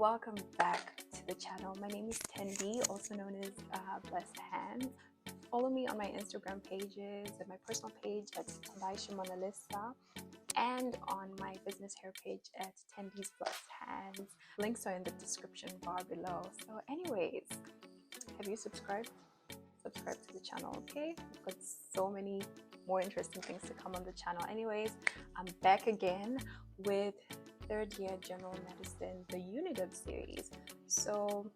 welcome back to the channel. My name is Tendie, also known as Blessed Hands. Follow me on my Instagram pages and my personal page at Monalisa and on my business hair page at Tendie's Blessed Hands. Links are in the description bar below. So anyways, have you subscribed? Subscribe to the channel, okay? We've got so many more interesting things to come on the channel. Anyways, I'm back again with third year general medicine, the UniDeb series. So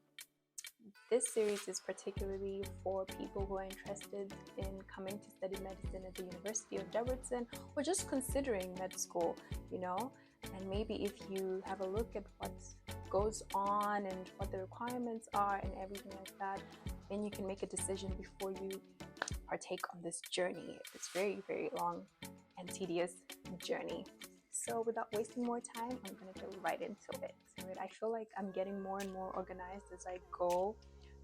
this series is particularly for people who are interested in coming to study medicine at the University of Debrecen, or just considering med school, you know. And maybe if you have a look at what goes on and what the requirements are and everything like that, then you can make a decision before you partake on this journey. It's very, very long and tedious journey. So without wasting more time, I'm going to get right into it. I feel like I'm getting more and more organized as I go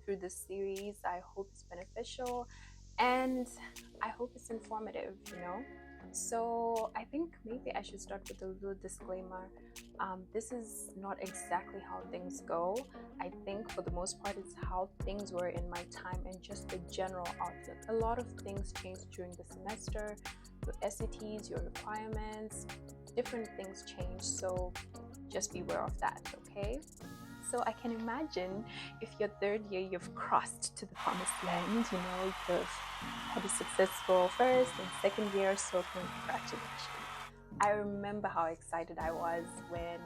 through this series. I hope it's beneficial and I hope it's informative, you know. So I think maybe I should start with a little disclaimer. This is not exactly how things go. I think for the most part it's how things were in my time and just the general outlook. A lot of things changed during the semester, your SATs, your requirements, different things change, so just beware of that, okay? So I can imagine if your third year you've crossed to the promised land, you know, you've had a successful first and second year, so congratulations. I remember how excited I was when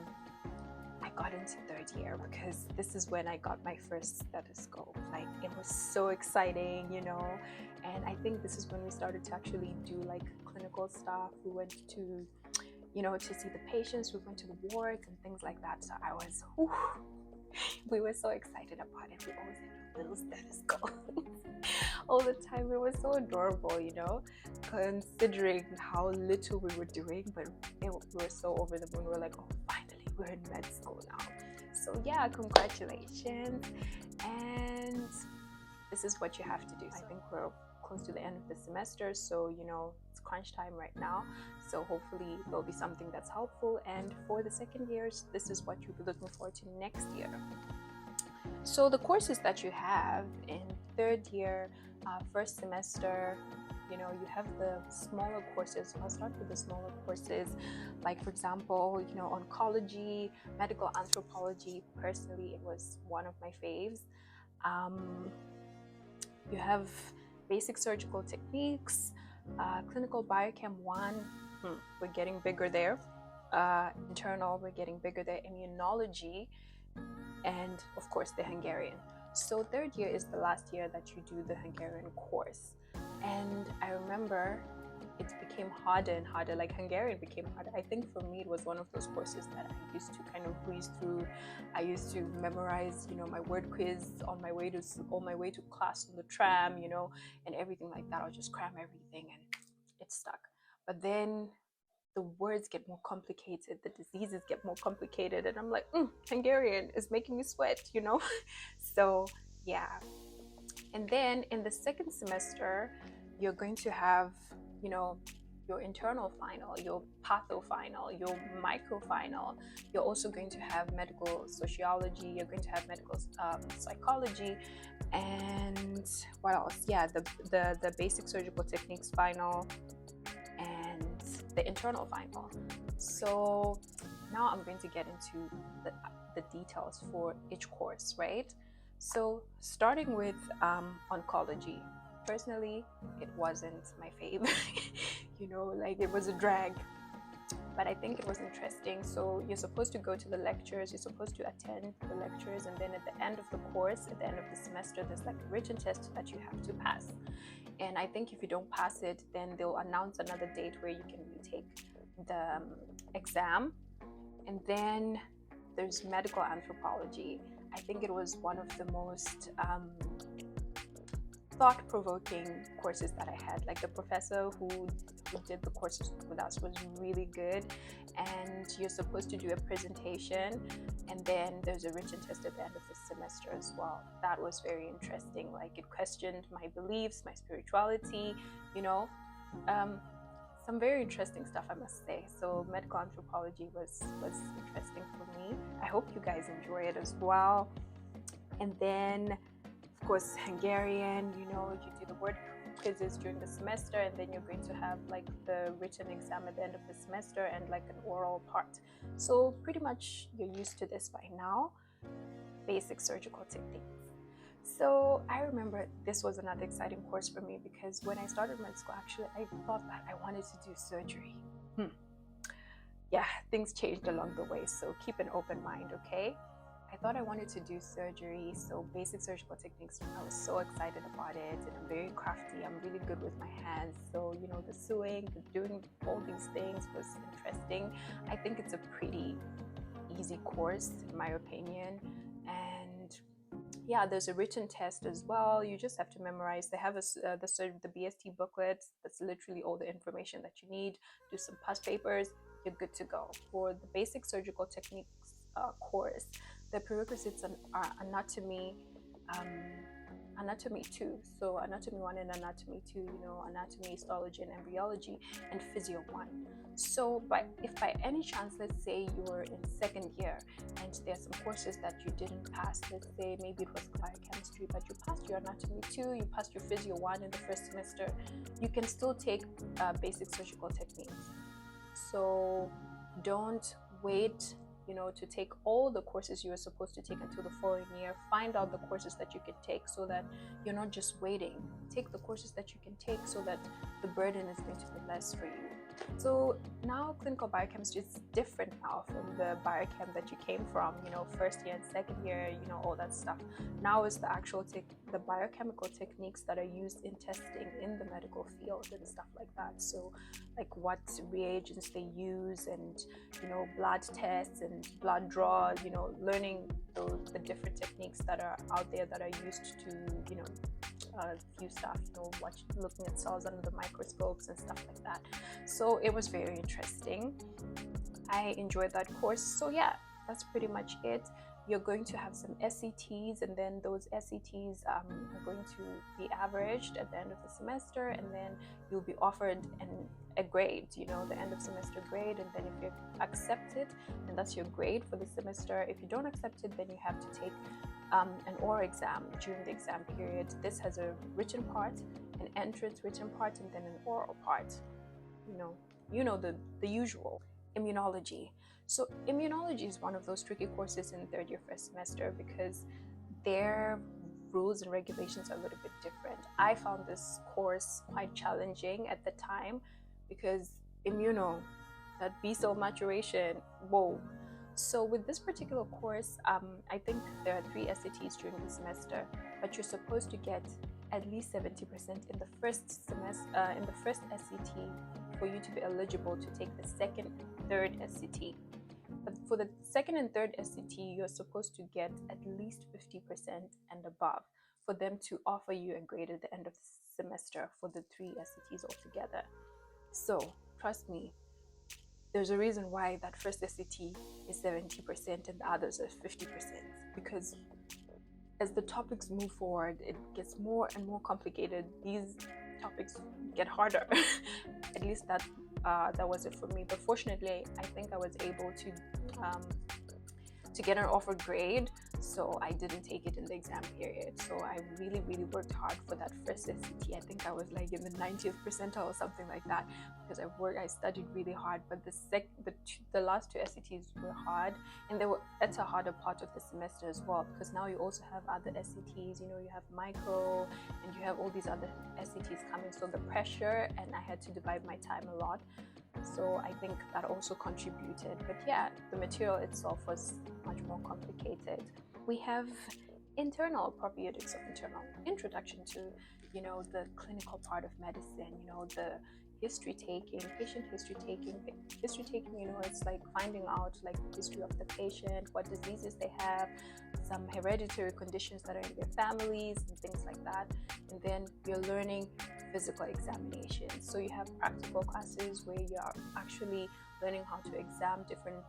I got into third year, because this is when I got my first stethoscope. Like, it was so exciting, you know. And I think this is when we started to actually do like clinical stuff. We went to, you know, to see the patients, we went to the wards and things like that. So I was, we were so excited about it. We always had a little stethoscope all the time. It was so adorable, you know, considering how little we were doing, but we were so over the moon. We were like, oh, finally, we're in med school now. So yeah, congratulations. And this is what you have to do. I think we're close to the end of the semester, so you know, it's crunch time right now. So hopefully there'll be something that's helpful. And for the second years, this is what you'll be looking forward to next year. So the courses that you have in third year, first semester, you know, you have the smaller courses. I'll start with the smaller courses, like for example, you know, oncology, medical anthropology. Personally, it was one of my faves. You have basic surgical techniques, clinical biochem 1, we're getting bigger there. Internal, we're getting bigger there. Immunology, and of course the Hungarian. So third year is the last year that you do the Hungarian course. And I remember it became harder and harder. Like, Hungarian became harder. I think for me it was one of those courses that I used to kind of breeze through. I used to memorize, you know, my word quiz on my way to class on the tram, you know, and everything like that. I'll just cram everything and it stuck. But then the words get more complicated, the diseases get more complicated, and I'm like, Hungarian is making me sweat, you know. So yeah. And then in the second semester, you're going to have, you know, your internal final, your patho final, your micro final. You're also going to have medical sociology, you're going to have medical psychology, and what else? Yeah, the basic surgical techniques final and the internal final. So now I'm going to get into the details for each course, right? So starting with oncology. Personally, it wasn't my fave. You know, like, it was a drag, but I think it was interesting. So you're supposed to go to the lectures, you're supposed to attend the lectures, and then at the end of the course, at the end of the semester, there's like a written test that you have to pass. And I think if you don't pass it, then they'll announce another date where you can retake the exam. And then there's medical anthropology. I think it was one of the most thought-provoking courses that I had. Like, the professor who did the courses with us was really good, and you're supposed to do a presentation, and then there's a written test at the end of the semester as well. That was very interesting. Like, it questioned my beliefs, my spirituality, you know. some very interesting stuff, I must say. So medical anthropology was interesting for me. I hope you guys enjoy it as well. And then, of course, Hungarian, you do the word quizzes during the semester, and then you're going to have like the written exam at the end of the semester and like an oral part. So pretty much you're used to this by now. Basic surgical techniques. So I remember this was another exciting course for me, because when I started med school, actually, I thought that I wanted to do surgery. Yeah, things changed along the way, so keep an open mind, okay? I thought I wanted to do surgery, so basic surgical techniques, I was so excited about it, and I'm very crafty, I'm really good with my hands, so the sewing, doing all these things was interesting. I think it's a pretty easy course in my opinion, and yeah, there's a written test as well. You just have to memorize. They have the BST booklet. That's literally all the information that you need. Do some past papers, you're good to go. For the basic surgical techniques course, the prerequisites are anatomy, anatomy 2, so anatomy 1 and anatomy 2, anatomy, histology and embryology, and physio 1. So if by any chance, let's say you're in second year and there's some courses that you didn't pass, let's say maybe it was biochemistry, but you passed your anatomy 2, you passed your physio 1 in the first semester, you can still take basic surgical techniques. So don't wait to take all the courses you were supposed to take until the following year. Find out the courses that you can take so that you're not just waiting. Take the courses that you can take so that the burden is going to be less for you. So now clinical biochemistry is different now from the biochem that you came from, first year and second year, all that stuff. Now is the actual the biochemical techniques that are used in testing in the medical field and stuff like that. So like what reagents they use, and blood tests and blood draws, learning the different techniques that are out there that are used to few stuff, looking at cells under the microscopes and stuff like that. So it was very interesting. I enjoyed that course. So yeah, that's pretty much it. You're going to have some SCTs, and then those SCTs are going to be averaged at the end of the semester, and then you'll be offered a grade, the end of semester grade, and then if you accept it, then that's your grade for the semester. If you don't accept it, then you have to take an oral exam during the exam period. This has a written part, an entrance written part, and then an oral part. The usual. Immunology. So immunology is one of those tricky courses in third year first semester, because their rules and regulations are a little bit different. I found this course quite challenging at the time, because that B cell maturation, whoa. So with this particular course, I think there are 3 SATs during the semester, but you're supposed to get at least 70% in the first semester, in the first SAT, for you to be eligible to take the second, third SAT. But for the second and third SAT, you're supposed to get at least 50% and above for them to offer you a grade at the end of the semester for the 3 SATs altogether. So trust me, there's a reason why that first SAT is 70% and the others are 50%, because as the topics move forward, it gets more and more complicated. These topics get harder. At least that was it for me. But fortunately, I think I was able to get an offered grade, so I didn't take it in the exam period. So I really worked hard for that first SAT. I think I was like in the 90th percentile or something like that, because I studied really hard. But the last 2 SATs were hard, and that's a harder part of the semester as well, because now you also have other SATs. You have micro, and you have all these other SATs coming. So the pressure, and I had to divide my time a lot. So I think that also contributed. But yeah, the material itself was much more complicated. We have internal properties of internal, introduction to the clinical part of medicine, the history taking, patient history taking. History taking, it's like finding out like the history of the patient, what diseases they have, some hereditary conditions that are in their families and things like that. And then you're learning physical examination. So you have practical classes where you're actually learning how to examine different,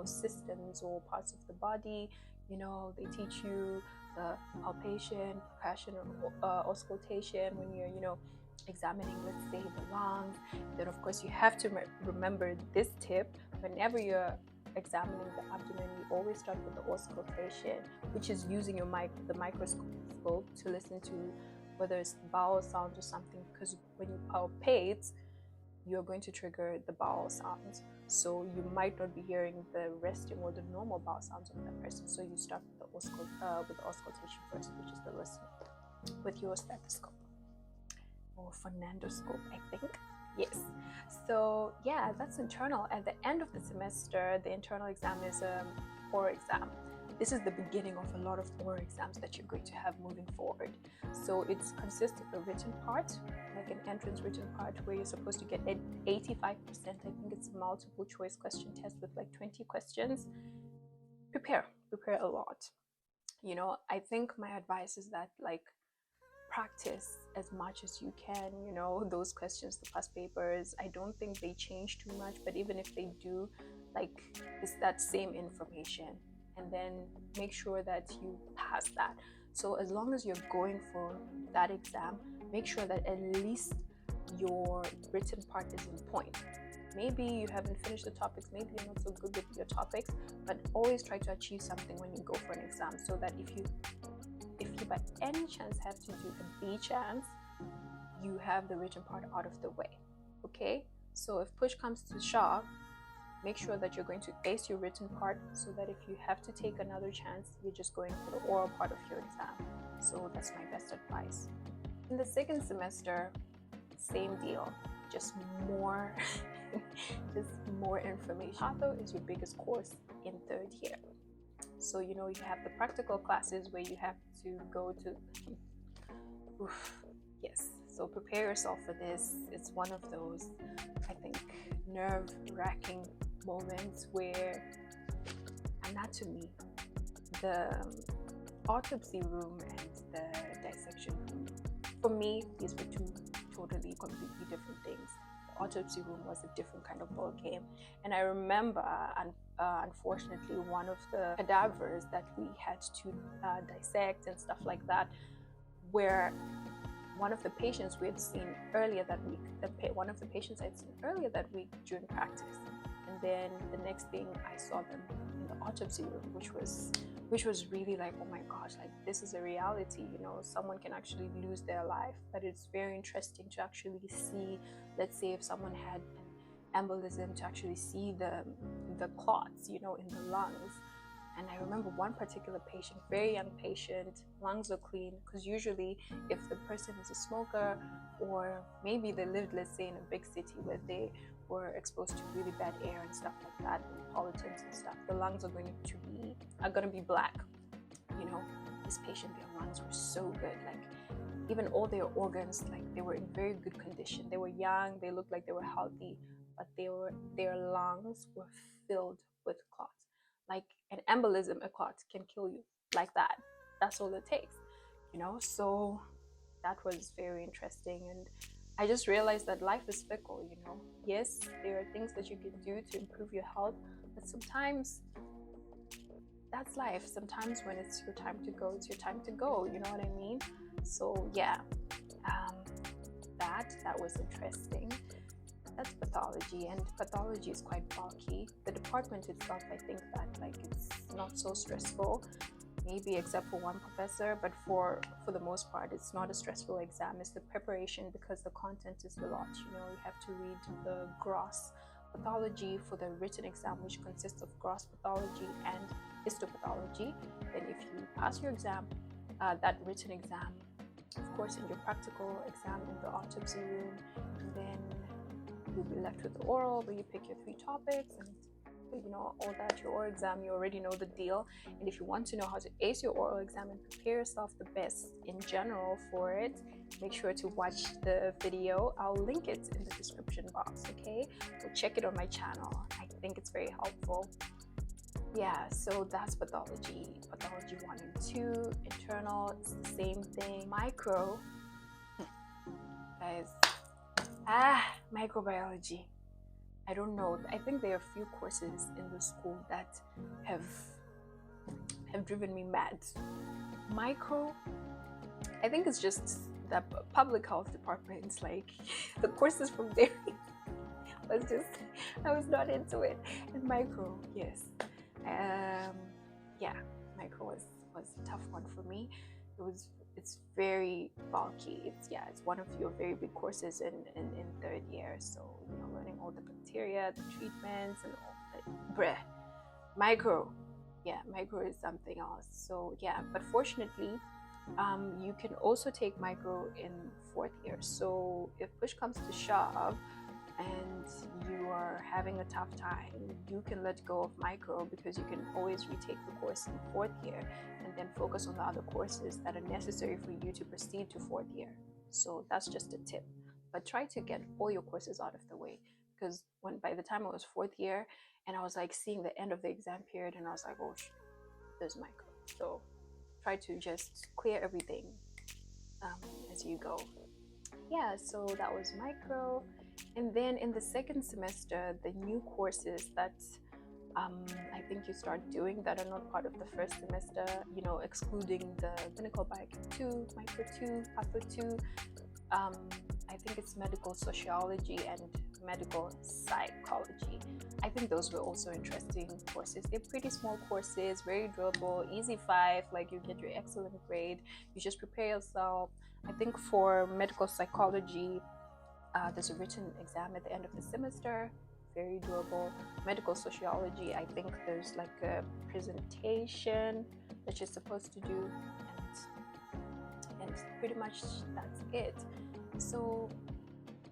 systems or parts of the body. They teach you the palpation, percussion, auscultation when you're, examining, let's say, the lungs. Then of course you have to remember this tip: whenever you're examining the abdomen, you always start with the auscultation, which is using your the microscope to listen to whether it's bowel sounds or something, because when you palpate, you're going to trigger the bowel sounds. So you might not be hearing the resting or the normal bowel sounds of that person. So you start with the auscultation first, which is the listening with your stethoscope or phonendoscope, I think. Yes. So yeah, that's internal. At the end of the semester, the internal exam is an oral exam. This is the beginning of a lot of oral exams that you're going to have moving forward. So it consists of a written part, like an entrance written part, where you're supposed to get 85%. I think it's a multiple choice question test with like 20 questions. Prepare a lot. You know, I think my advice is that, like, practice as much as you can, you know, those questions, the past papers. I don't think they change too much, but even if they do, like, it's that same information. And then make sure that you pass that. So as long as you're going for that exam, make sure that at least your written part is in point. Maybe you haven't finished the topics, maybe you're not so good with your topics, but always try to achieve something when you go for an exam, so that if you by any chance have to do a B chance, you have the written part out of the way. Okay, so if push comes to shove, make sure that you're going to ace your written part, so that if you have to take another chance, you're just going for the oral part of your exam. So that's my best advice. In the second semester, same deal, just more more information. Patho is your biggest course in third year. So, you know, you have the practical classes where you have to go to, yes, so prepare yourself for this. It's one of those, I think, nerve-wracking moments where anatomy, the autopsy room and the dissection room, for me, these were two totally, completely different things. The autopsy room was a different kind of ball game. And I remember, unfortunately, one of the cadavers that we had to dissect and stuff like that, where one of the patients we had seen earlier that week, one of the patients I'd seen earlier that week during practice. And then the next thing I saw them in the autopsy room, which was really like, oh my gosh, like, this is a reality, you know, someone can actually lose their life. But it's very interesting to actually see, let's say if someone had an embolism, to actually see the clots, you know, in the lungs. And I remember one particular patient, very young patient, lungs are clean, because usually if the person is a smoker, or maybe they lived, let's say, in a big city where they were exposed to really bad air and stuff like that, and pollutants and stuff, the lungs are going to be black. You know, this patient, their lungs were so good, like even all their organs, like they were in very good condition. They were young, they looked like they were healthy, but their lungs were filled with clots. Like an embolism, a clot can kill you like that. That's all it takes, you know. So that was very interesting, and I just realized that life is fickle, you know. Yes, there are things that you can do to improve your health, but sometimes that's life. Sometimes when it's your time to go, it's your time to go, you know what I mean? So yeah, that was interesting. That's pathology, and pathology is quite bulky. The department itself, I think that, like, it's not so stressful, maybe except for one professor, but for the most part, it's not a stressful exam. It's the preparation, because the content is a lot. You know, you have to read the gross pathology for the written exam, which consists of gross pathology and histopathology. Then if you pass your exam, that written exam, of course, in your practical exam in the autopsy room, and then you'll be left with the oral, where you pick your 3 topics, and you know, all that. Your oral exam, you already know the deal. And if you want to know how to ace your oral exam and prepare yourself the best in general for it, make sure to watch the video. I'll link it in the description box, okay? Go check it on my channel. I think it's very helpful. Yeah, so that's pathology 1 and 2. Internal, it's the same thing. Micro, guys, microbiology, I don't know. I think there are a few courses in the school that have driven me mad. Micro, I think it's just the public health department, like the courses from there was just, I was not into it. And micro, yes, yeah, micro was a tough one for me. It's very bulky. It's one of your very big courses in third year. So learning all the bacteria, the treatments, and all that. Micro, yeah, micro is something else. So yeah, but fortunately, you can also take micro in fourth year. So if push comes to shove and you are having a tough time, you can let go of micro, because you can always retake the course in fourth year and then focus on the other courses that are necessary for you to proceed to fourth year. So that's just a tip. But try to get all your courses out of the way, because by the time I was fourth year and I was like seeing the end of the exam period, and I was like, oh, there's micro. So try to just clear everything as you go. Yeah, so that was micro. And then in the second semester, the new courses that I think you start doing that are not part of the first semester, excluding the clinical biochem 2, micro 2, patho 2, I think it's medical sociology and medical psychology. I think those were also interesting courses. They're pretty small courses, very doable, easy 5, like you get your excellent grade, you just prepare yourself. I think for medical psychology, there's a written exam at the end of the semester, very doable. Medical sociology, I think there's like a presentation that you're supposed to do, and pretty much that's it. So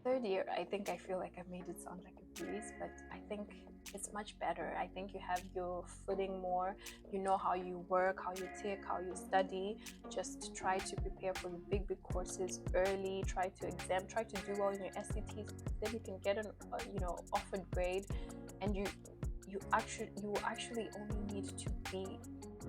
third year, I feel like I've made it sound like a breeze, but I think it's much better. I think you have your footing more. You know how you work, how you tick, how you study. Just try to prepare for your big courses early. Try to do well in your SCTs. Then you can get an offered grade, and you actually only need to be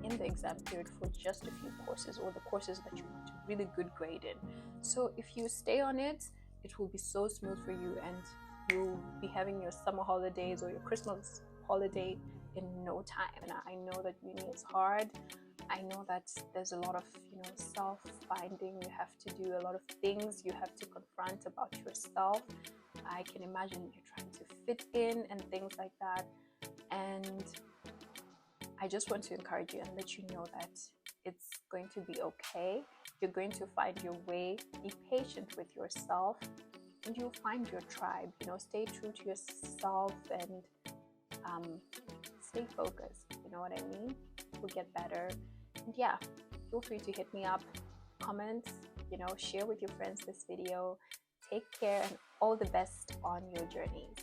in the exam period for just a few courses, or the courses that you want a really good grade in. So if you stay on it, it will be so smooth for you, and you'll be having your summer holidays or your Christmas holiday in no time. And I know that uni is hard. I know that there's a lot of self-finding you have to do, a lot of things you have to confront about yourself. I can imagine you're trying to fit in and things like that. And I just want to encourage you and let you know that it's going to be okay. You're going to find your way. Be patient with yourself, and you'll find your tribe. Stay true to yourself and stay focused. You know what I mean? We'll get better. And yeah, feel free to hit me up, comment, share with your friends this video. Take care, and all the best on your journeys.